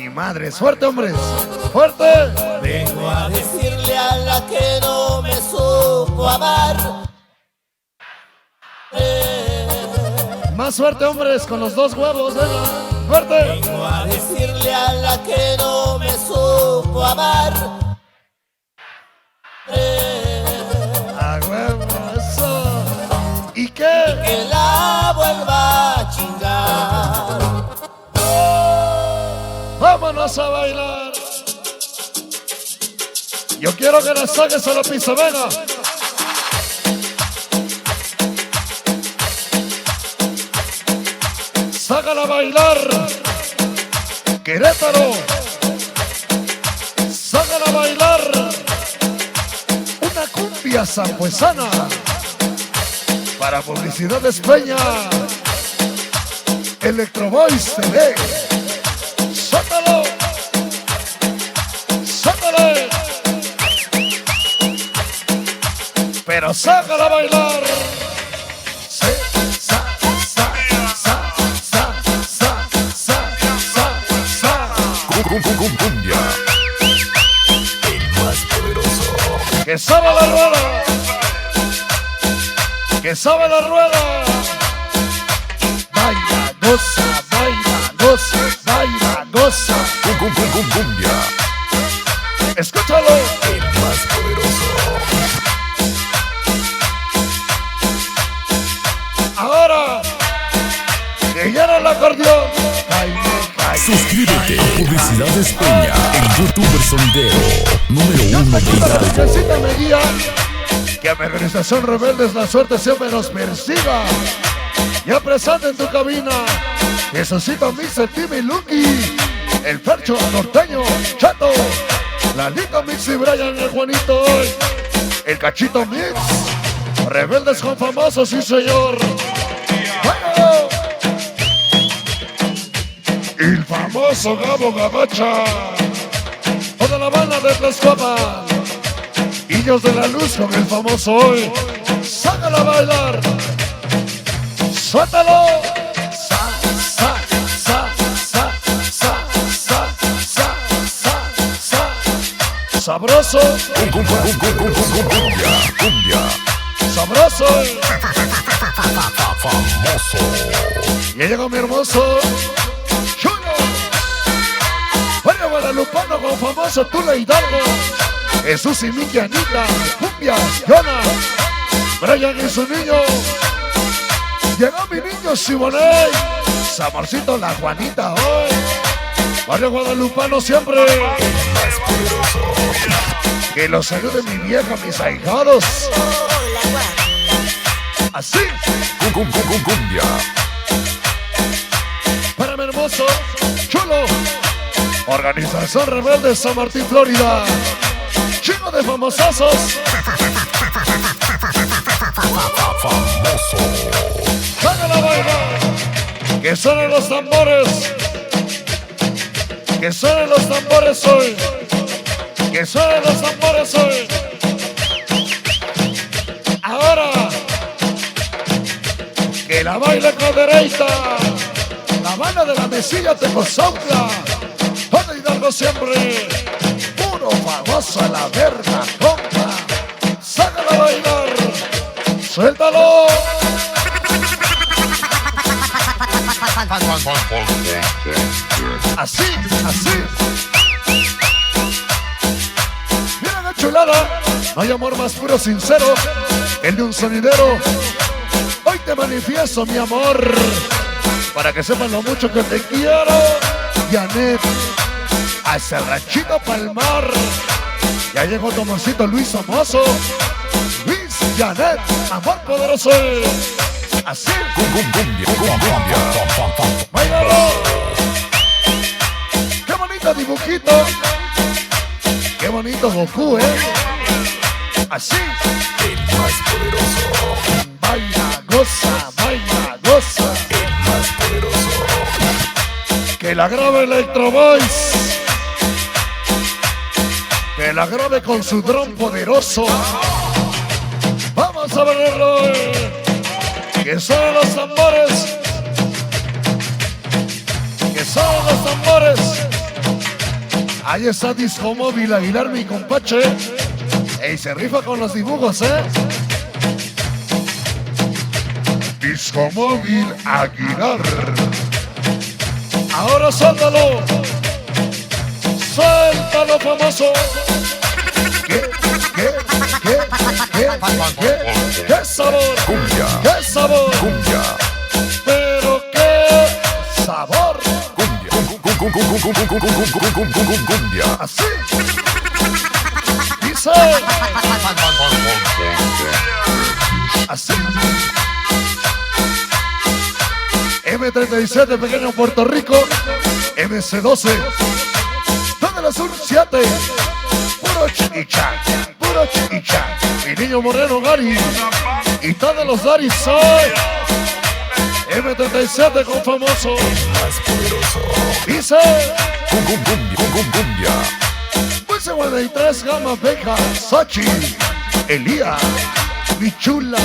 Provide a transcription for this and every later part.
Ni madres, fuerte, hombres, fuerte. Vengo a decirle a la que no me supo amar. Más suerte, hombres, con los dos huevos, venga, fuerte. Vengo a decirle a la que no me supo amar. A huevo, eso. ¿Y qué? Que la vuelva a chingar. Vámonos a bailar. Yo quiero que la saques a la pista, venga. Sácala a bailar. Querétaro. Sácala a bailar. Una cumbia zampuesana. Para Publicidades Peña. Electro Boys TV. ¡Sátalo! ¡Sátale! Pero sácala a bailar. Cumbia, el más poderoso. Que sabe la rueda. Que sabe la rueda. Baila, goza, baila, goza, baila, goza. Cumbia, Escúchalo. el más poderoso. Ahora que llena el acordeón. Baile, baile. Suscríbete, Publicidades Peña, el youtuber sonidero número 1 de Hidalgo. Necesita me guía. Que a mi organización Rebeldes la suerte siempre nos persiga. Ya presente en tu cabina. Jesucito Mix, Timmy Lucky, el Percho Norteño, Chato, Lalito Mix y Brian, el Juanito hoy, el Cachito Mix, Rebeldes con famosos, sí señor. ¡Bueno! El famoso Gabo Gabacha, toda la banda de Tlaxcala, Niños de la Luz con el famoso hoy. Sácalo a bailar. Suéltalo. Sabroso. Cumbia, Sabroso. famoso. Ya llegó mi hermoso. Chulo. Mario Guadalupano con famoso Tula Hidalgo. Jesús y Miki Anita. Cumbia. Yona. Brian y su niño. Llegó mi niño Siboney. Saborcito la Juanita hoy. Mario Guadalupano siempre. Más poderoso. Que los salude mi vieja, mis ahijados. Así. Cumbia. Para mi hermoso, chulo. Organización Rebelde San Martín, Florida. Chico de famosazos. Famoso. Háganla bailar. Que suenen los tambores. Que suenen los tambores hoy. Que suenen los tambores hoy. Ahora. Que la baile Cadereita. La banda de la mesilla Tecozautla. Todo Hidalgo siempre. Puro famoso a la verga, compa. Sácala a bailar. Suéltalo. Así, así. Mira la chulada. No hay amor más puro, sincero, el de un sonidero. Hoy te manifiesto mi amor, para que sepan lo mucho que te quiero. Janet, a ese ranchito Palmar. Ya llegó Tomasito Luis Famoso. Luis, Janet, amor poderoso. Así. Cumbia. ¡Báilalo! ¡Qué bonito dibujito! ¡Qué bonito Goku, Así. El más poderoso. Baila, goza, baila, goza. El más poderoso. Que la grabe Electro Boys. Que la grabe con su dron poderoso. Vamos a verlo. Que son los tambores. Que son los tambores. Ahí está Disco Móvil Aguilar, mi compache. Ey, se rifa con los dibujos, Disco Móvil Aguilar. Ahora suéltalo. Suéltalo, famoso. ¿Qué sabor? Cumbia. ¿Qué sabor? Cumbia. Pero qué sabor. Cumbia. Cumbia. Así. Dice. Así. M37, pequeño Puerto Rico. MC12. Todo el sur 7. Puro chiquicha. Puro chiquicha. Mi niño moreno Gary. Y todos los Daris soy. M37 con famoso. Más poderoso. Dice. Cumbia. Pulse 43 Gama Beca. Sachi. Elía. Mi chula.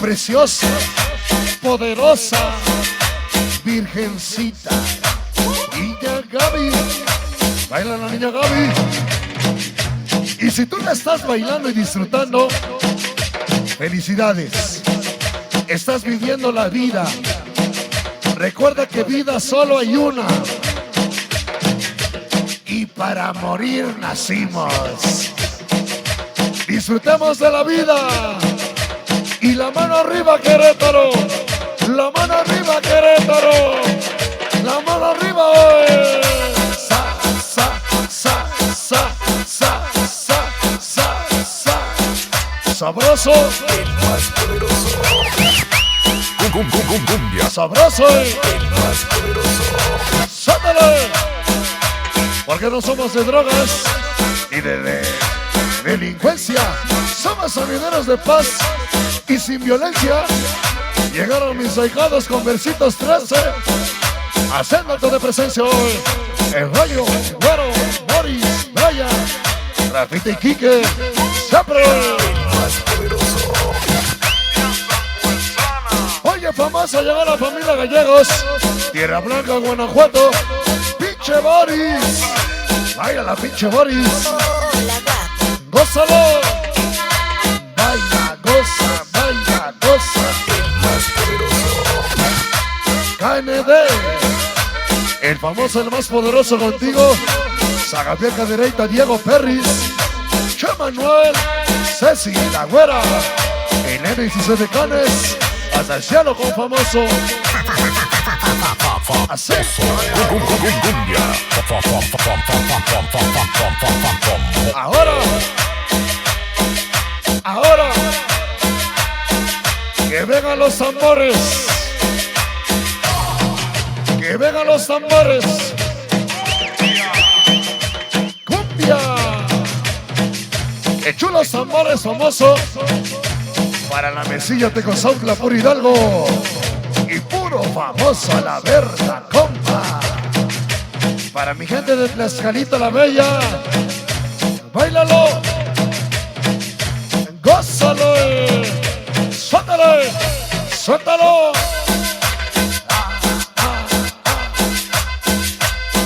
Preciosa. Poderosa. Virgencita. Niña Gaby. Baila la niña Gaby. Y si tú la estás bailando y disfrutando, felicidades. Estás viviendo la vida. Recuerda que vida solo hay una. Y para morir nacimos. Disfrutemos de la vida. Y la mano arriba, Querétaro. La mano arriba, Querétaro. La mano arriba, hoy. Sabroso. El más poderoso. Cumbia. Sabroso. El más poderoso. ¡Sátale! Porque no somos de drogas ni de delincuencia. Somos sonideros de paz y sin violencia. Llegaron mis ahijados con versitos 13. Haciendo acto de presencia hoy. El Rayo, Güero, Boris, Brian, Rafita y Quique. Siempre. Más poderoso. Oye, famosa, llegó la familia Gallegos. Tierra Blanca, Guanajuato. Pinche Boris. Baila la pinche Boris. Gózalo. Baila, goza, baila, goza. Más poderoso. KND. El famoso, el más poderoso contigo. Zagapiel Cadereita, Diego Perris. Che Manuel. Ceci, la güera. El N16 de Canes. Hasta el cielo con famoso. Así. Cumbia. Ahora. Que vengan los tambores. Que vengan los tambores. Cumbia. Que chulos tambores, famoso. Para la mesilla Tecozautla, puro Hidalgo. Y puro famoso a la verga, compa. Para mi gente de Tlaxcalita la Bella. Báilalo. Gózalo. Suéltalo. Suéltalo.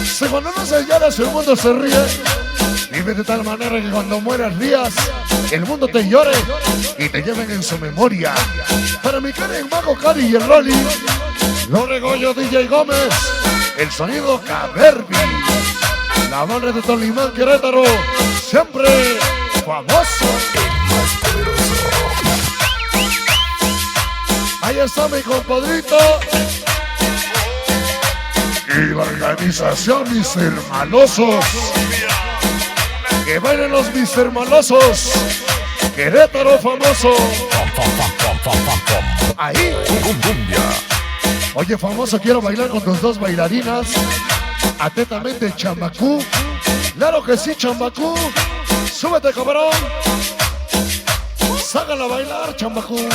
Si cuando no se llora, si el mundo se ríe, vive de tal manera que cuando mueras rías, el mundo te llore y te lleven en su memoria. Para mi Karen, Mago, Cari y el Rolly, Loregollo, DJ Gómez, el sonido Caberbi, la madre de Tolimán, Querétaro, siempre famoso. El más poderoso. Ahí está mi compadrito. Y la organización Mis Hermanosos. Que bailen los Mis Hermanosos. Querétaro famoso. Ahí. Cumbia. Oye, famoso, quiero bailar con tus dos bailarinas. Atentamente, Chambacú. Claro que sí, Chambacú. Súbete, cabrón. Sácala a bailar, Chambacú.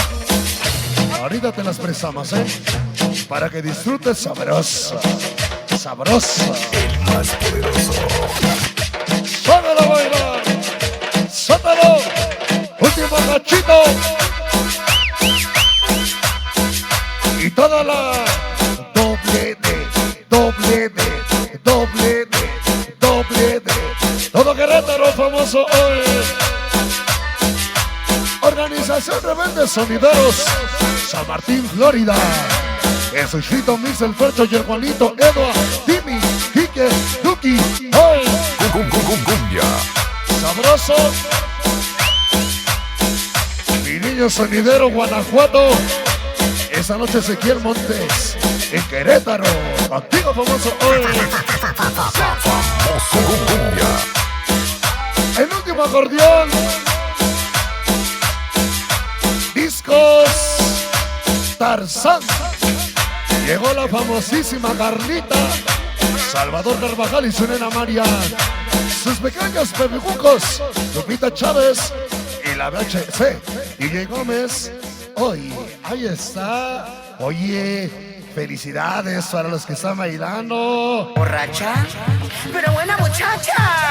Ahorita te las prestamos, para que disfrutes sabroso. Sabroso. El más poderoso. Sácala a bailar. Sátalo. Último cachito. Y toda la doble D, doble D, doble D, doble D. grandes sonideros, San Martín, Florida. Jesucito, Mix, el Fercho y el Juanito, Edward, Timmy, Quique, Duki, ¡ay! Cumbia. Sabroso. Mi niño sonidero, Guanajuato. Esa noche Ezequiel Montes, en Querétaro. Contigo, famoso hoy. Cumbia. El último acordeón. Discos Tarzán. Llegó la famosísima Carlita, Salvador Carvajal y su nena María. Sus pequeños pebejucos, Lupita Chávez y la BHC. DJ Gómez. Hoy, ahí está. Oye, felicidades para los que están bailando. ¿Borracha? Pero buena muchacha.